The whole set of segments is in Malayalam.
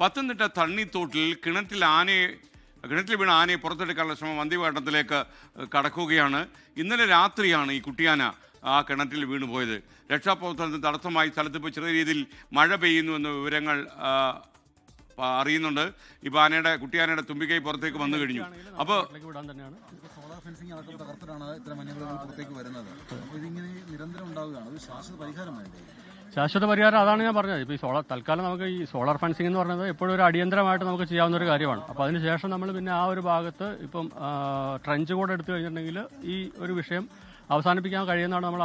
പത്തനംതിട്ട തണ്ണിത്തോട്ടിൽ കിണറ്റിൽ വീണ ആനയെ പുറത്തെടുക്കാനുള്ള ശ്രമം വന്ധ്യഘട്ടത്തിലേക്ക് കടക്കുകയാണ്. ഇന്നലെ രാത്രിയാണ് ഈ കുട്ടിയാന ആ കിണറ്റിൽ വീണുപോയത്. രക്ഷാപ്രവർത്തനത്തിന് തടസ്സമായി സ്ഥലത്ത് ഇപ്പോൾ ചെറിയ രീതിയിൽ മഴ പെയ്യുന്നുവെന്ന വിവരങ്ങൾ അറിയുന്നുണ്ട്. ഇപ്പോൾ കുട്ടിയാനയുടെ തുമ്പിക്കൈ പുറത്തേക്ക് വന്നു കഴിഞ്ഞു. അപ്പോൾ സോളാർ ഫെൻസിംഗ് അടക്കം തകർത്തിട്ടാണ് ഇത്തരം വന്യമൃഗങ്ങൾ പുറത്തേക്ക് വരുന്നത്. അപ്പോൾ ഇതിങ്ങനെ നിരന്തരം ഉണ്ടാവുകയാണ്. ഒരു ശാശ്വത പരിഹാരമാണ്. ശാശ്വത പരിഹാരം അതാണ് ഞാൻ പറഞ്ഞത്. ഇപ്പോൾ ഈ തൽക്കാലം നമുക്ക് ഈ സോളാർ ഫെൻസിംഗ് എന്ന് പറയുന്നത് എപ്പോഴും ഒരു അടിയന്തരമായിട്ട് നമുക്ക് ചെയ്യാവുന്ന ഒരു കാര്യമാണ്. അപ്പോൾ അതിനുശേഷം നമ്മൾ പിന്നെ ആ ഒരു ഭാഗത്ത് ഇപ്പം ട്രെഞ്ച് കൂടെ എടുത്തു കഴിഞ്ഞിട്ടുണ്ടെങ്കിൽ ഈ ഒരു വിഷയം അവസാനിപ്പിക്കാൻ കഴിയുമെന്നാണ് നമ്മൾ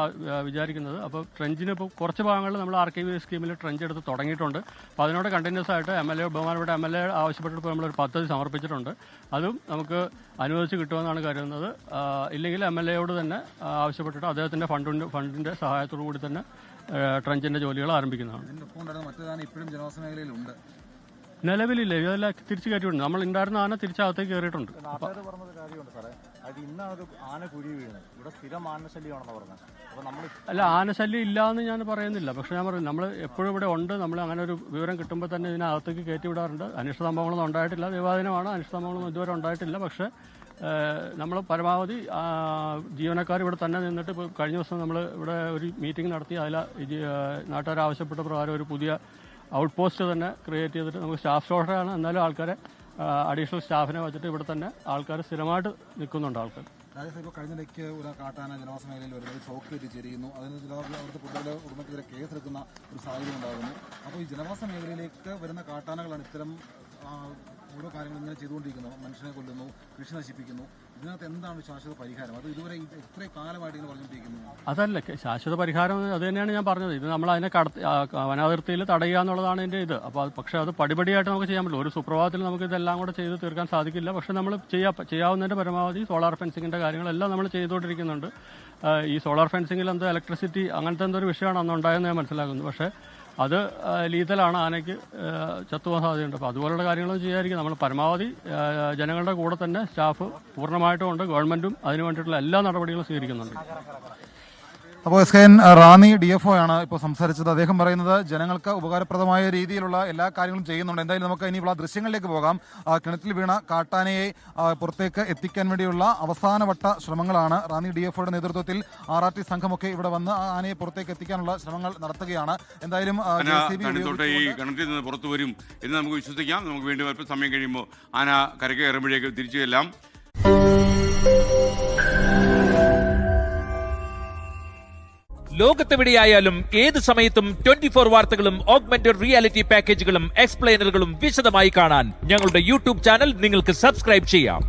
വിചാരിക്കുന്നത്. അപ്പോൾ ട്രെഞ്ചിന് ഇപ്പോൾ കുറച്ച് ഭാഗങ്ങളിൽ നമ്മൾ RKV സ്കീമിൽ ട്രെഞ്ച് എടുത്ത് തുടങ്ങിയിട്ടുണ്ട്. അപ്പോൾ അതിനോട് കണ്ടിന്യൂസ് ആയിട്ട് ബഹുമാനപ്പെട്ട MLA ആവശ്യപ്പെട്ടിട്ട് നമ്മളൊരു പദ്ധതി സമർപ്പിച്ചിട്ടുണ്ട്. അതും നമുക്ക് അനുവദിച്ച് കിട്ടുമെന്നാണ് കരുതുന്നത്. ഇല്ലെങ്കിൽ MLAയോട് തന്നെ ആവശ്യപ്പെട്ടിട്ട് അദ്ദേഹത്തിൻ്റെ ഫണ്ടിൻ്റെ സഹായത്തോടു കൂടി തന്നെ ട്രെഞ്ചിൻ്റെ ജോലികൾ ആരംഭിക്കുന്നതാണ്. നിലവിലില്ല, ഇതെല്ലാം തിരിച്ചു കയറ്റിയിട്ടുണ്ട്. നമ്മൾ ഉണ്ടായിരുന്ന ആന തിരിച്ചകത്തേക്ക് കയറിയിട്ടുണ്ട്. അല്ല, ആനശല്യം ഇല്ല എന്ന് ഞാൻ പറയുന്നില്ല. പക്ഷെ ഞാൻ പറയുന്നത് നമ്മൾ എപ്പോഴും ഇവിടെ ഉണ്ട്. നമ്മൾ അങ്ങനെ ഒരു വിവരം കിട്ടുമ്പോൾ തന്നെ ഇതിനകത്തേക്ക് കയറ്റി വിടാറുണ്ട്. അനിഷ്ട സംഭവങ്ങളൊന്നും ഉണ്ടായിട്ടില്ല. വിവാദനമാണ്, അനിഷ്ട സംഭവങ്ങളൊന്നും ഇതുവരെ ഉണ്ടായിട്ടില്ല. പക്ഷേ നമ്മൾ പരമാവധി ജീവനക്കാർ ഇവിടെ തന്നെ നിന്നിട്ട് ഇപ്പോൾ കഴിഞ്ഞ ദിവസം നമ്മൾ ഇവിടെ ഒരു മീറ്റിംഗ് നടത്തി. അതിൽ നാട്ടുകാർ ആവശ്യപ്പെട്ട പ്രകാരം ഒരു പുതിയ ഔട്ട് പോസ്റ്റ് തന്നെ ക്രിയേറ്റ് ചെയ്തിട്ട് നമുക്ക് സ്റ്റാഫ് ഷോർട്ടേജാണ്, എന്നാലും ആൾക്കാരെ അഡീഷണൽ സ്റ്റാഫിനെ വെച്ചിട്ട് ഇവിടെ തന്നെ ആൾക്കാർ സ്ഥിരമായിട്ട് നിൽക്കുന്നുണ്ട്. ആൾക്കാർ ഇപ്പോൾ കഴിഞ്ഞിടയ്ക്ക് ഒരു കാട്ടാന ജനവാസ മേഖലയിൽ വരുന്നത് ഷോക്ക് ചെരിയുന്നു. അതിന് അവിടുത്തെ കുട്ടികളുടെ ഉടമയ്ക്കെതിരെ കേസെടുക്കുന്ന ഒരു സാഹചര്യം ഉണ്ടാകുന്നു. അപ്പോൾ ഈ ജനവാസ മേഖലയിലേക്ക് വരുന്ന കാട്ടാനകളാണ് ഇത്തരം ഓരോ കാര്യങ്ങൾ ഇങ്ങനെ ചെയ്തുകൊണ്ടിരിക്കുന്നത്. മനുഷ്യനെ കൊല്ലുന്നു, കൃഷി നശിപ്പിക്കുന്നു. ഇതിനകത്ത് എന്താണ് ശാശ്വത പരിഹാരം? അത് ഇതുവരെ ഇത്രയും കാലമായിട്ട് ഇങ്ങനെ പറഞ്ഞുകൊണ്ടിരിക്കുന്നു. അതല്ല ശാശ്വത പരിഹാരം, അത് തന്നെയാണ് ഞാൻ പറഞ്ഞത്. ഇത് നമ്മൾ അതിനെ വനാതിർത്തിയിൽ തടയുക എന്നുള്ളതാണ് എൻ്റെ ഇത്. അപ്പോൾ പക്ഷേ അത് പടിപടിയായിട്ട് നമുക്ക് ചെയ്യാൻ പറ്റില്ല. ഒരു സുപ്രഭാതത്തിൽ നമുക്ക് ഇതെല്ലാം കൂടെ ചെയ്ത് തീർക്കാൻ സാധിക്കില്ല. പക്ഷേ നമ്മൾ ചെയ്യാവുന്നതിൻ്റെ പരമാവധി സോളാർ ഫെൻസിങ്ങിൻ്റെ കാര്യങ്ങളെല്ലാം നമ്മൾ ചെയ്തുകൊണ്ടിരിക്കുന്നുണ്ട്. ഈ സോളാർ ഫെൻസിങ്ങിൽ എന്തോ ഇലക്ട്രിസിറ്റി അങ്ങനത്തെ എന്തോ ഒരു വിഷയമാണ് അന്ന് ഉണ്ടായെന്ന് ഞാൻ മനസ്സിലാക്കുന്നു. പക്ഷേ അത് ലീതലാണ്, ആനയ്ക്ക് ചത്തുപോകാൻ സാധ്യതയുണ്ട്. അപ്പോൾ അതുപോലുള്ള കാര്യങ്ങളൊന്നും ചെയ്യാതിരിക്കും. നമ്മൾ പരമാവധി ജനങ്ങളുടെ കൂടെ തന്നെ സ്റ്റാഫ് പൂർണ്ണമായിട്ടും ഉണ്ട്. ഗവൺമെൻറ്റും അതിന് വേണ്ടിയിട്ടുള്ള എല്ലാ നടപടികളും സ്വീകരിക്കുന്നുണ്ട്. അപ്പോൾ SKN റാന്നി DFO ആണ് ഇപ്പോൾ സംസാരിച്ചത്. അദ്ദേഹം പറയുന്നത് ജനങ്ങൾക്ക് ഉപകാരപ്രദമായ രീതിയിലുള്ള എല്ലാ കാര്യങ്ങളും ചെയ്യുന്നുണ്ട്. എന്തായാലും നമുക്ക് ഇനിയുള്ള ദൃശ്യങ്ങളിലേക്ക് പോകാം. കിണറ്റിൽ വീണ കാട്ടാനയെ പുറത്തേക്ക് എത്തിക്കാൻ വേണ്ടിയുള്ള അവസാനവട്ട ശ്രമങ്ങളാണ്. റാന്നി DFOയുടെ നേതൃത്വത്തിൽ RRT സംഘമൊക്കെ ഇവിടെ വന്ന് ആനയെ പുറത്തേക്ക് എത്തിക്കാനുള്ള ശ്രമങ്ങൾ നടത്തുകയാണ്. എന്തായാലും കിണറ്റിൽ നിന്ന് പുറത്തു വരും എന്ന് നമുക്ക് വിശ്വസിക്കാം. നമുക്ക് വേണ്ടി അല്പം സമയം കഴിയുമ്പോൾ ആന കരയ്ക്ക് കയറുമ്പോഴേക്ക് തിരിച്ചു ചെല്ലാം. ലോകത്തെവിടെയായാലും ഏത് സമയത്തും 24 വാർത്തകളും ഓഗ്മെന്റഡ് റിയാലിറ്റി പാക്കേജുകളും എക്സ്പ്ലെയിനറുകളും വിശദമായി കാണാൻ ഞങ്ങളുടെ YouTube ചാനൽ നിങ്ങൾക്ക് സബ്സ്ക്രൈബ് ചെയ്യാം.